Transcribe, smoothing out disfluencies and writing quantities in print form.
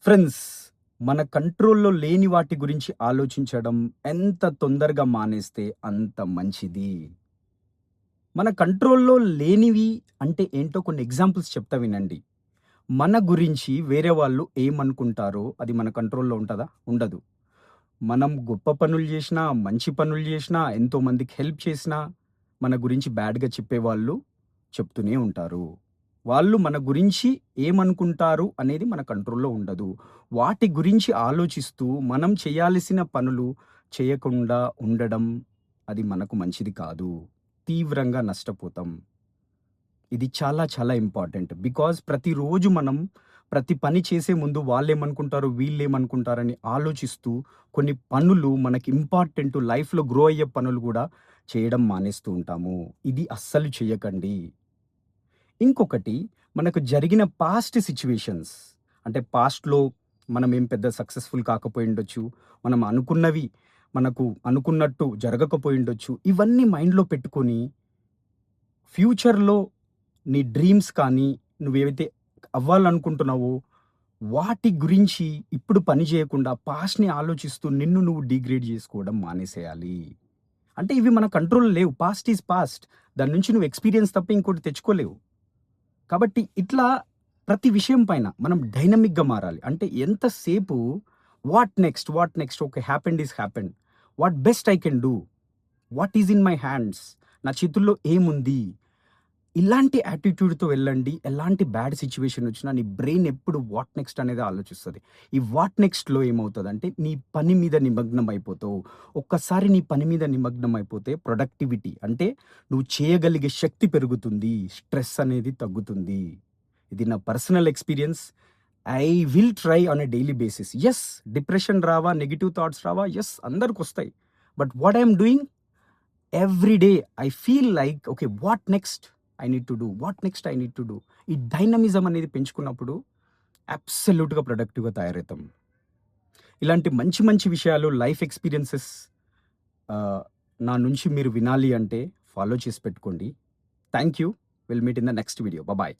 Friends, మన కంట్రోల్‌లో లేని వాటి గురించి ఆలోచించడం ఎంత తొందరగా మానేస్తే అంత మంచిది. మన కంట్రోల్‌లో లేనివి అంటే ఏంటో కొన్ని ఎగ్జాంపుల్స్ చెప్తా వినండి. మన గురించి వేరే వాళ్ళు ఏమనుకుంటారో అది మన కంట్రోల్‌లో ఉంటదా? ఉండదు. మనం గొప్ప పనులు జేసినా, మంచి పనులు జేసినా, ఎంతోమందికి హెల్ప్ చేసినా, మన గురించి బ్యాడ్‌గా చెప్పేవాళ్ళు చెప్తూనే ఉంటారు. వాళ్ళు మన గురించి ఏమనుకుంటారు అనేది మన కంట్రోల్‌లో ఉండదు. వాటి గురించి ఆలోచిస్తూ మనం చేయాల్సిన పనులు చేయకుండా ఉండడం అది మనకు మంచిది కాదు. తీవ్రంగా నష్టపోతాం. ఇది చాలా చాలా ఇంపార్టెంట్. బికాజ్ ప్రతిరోజు మనం ప్రతి పని చేసే ముందు వాళ్ళేమనుకుంటారు, వీళ్ళేమనుకుంటారని ఆలోచిస్తూ కొన్ని పనులు మనకి ఇంపార్టెంట్ లైఫ్‌లో గ్రో అయ్యే పనులు గూడా చేయడం మానేస్తూ ఉంటాము. ఇది అస్సలు చెయ్యకండి. ఇంకొకటి మనకు జరిగిన పాస్ట్ సిట్యుయేషన్స్ అంటే పాస్ట్‌లో మనం ఏం పెద్ద సక్సెస్‌ఫుల్ కాకపోయుండొచ్చు. మనం అనుకున్నవి మనకు అనుకున్నట్టు జరగకపోయుండొచ్చు. ఇవన్నీ మైండ్‌లో పెట్టుకొని ఫ్యూచర్‌లో నీ డ్రీమ్స్ కానీ, నువ్వేవైతే అవ్వాలనుకుంటున్నావో, వాటి గురించి ఇప్పుడు పని చేయకుండా పాస్ట్‌ని ఆలోచిస్తూ నిన్ను నువ్వు డిగ్రేడ్ చేసుకోవడం మానేసేయాలి. అంటే ఇవి మన కంట్రోల్‌లో లేవు. Past is past. దాని నుంచి నువ్వు ఎక్స్‌పీరియన్స్ తప్ప ఇంకోటి తెచ్చుకోలేవు. కాబట్టి ఇట్లా ప్రతి విషయం పైన మనం డైనమిక్‌గా మారాలి. అంటే ఎంతసేపు what next? What next? Okay. Happened is happened. What best I can do? What is in my hands? నా చేతుల్లో ఏముంది? ఇలాంటి యాటిట్యూడ్‌తో వెళ్ళండి. ఎలాంటి బ్యాడ్ సిట్యుయేషన్ వచ్చినా నీ బ్రెయిన్ ఎప్పుడు వాట్ నెక్స్ట్ అనేది ఆలోచిస్తది. ఈ వాట్ నెక్స్ట్‌లో ఏమవుతదంటే నీ పని మీద నిమగ్నం అయిపోతావు. ఒక్కసారి నీ పని మీద నిమగ్నం అయిపోతే ప్రొడక్టివిటీ అంటే నువ్వు చేయగలిగే శక్తి పెరుగుతుంది. స్ట్రెస్ అనేది తగ్గుతుంది. ఇది నా personal experience. I will try on a daily basis. Yes, depression రావా? నెగెటివ్ థాట్స్ రావా? యెస్, అందరికొస్తాయి. But what I am doing every day I feel like okay. What next I need to do? What next I need to do? ఈ dynamism అనేది పెంచుకున్నప్పుడు అబ్సల్యూట్‌గా ప్రొడక్టివ్‌గా తయారవుతాం. ఇలాంటి మంచి మంచి విషయాలు లైఫ్ ఎక్స్‌పీరియన్సెస్ ఆహ్, నా నుంచి మీరు వినాలి అంటే ఫాలో చేసి పెట్టుకోండి. Thank you. Will meet in the next video. Bye.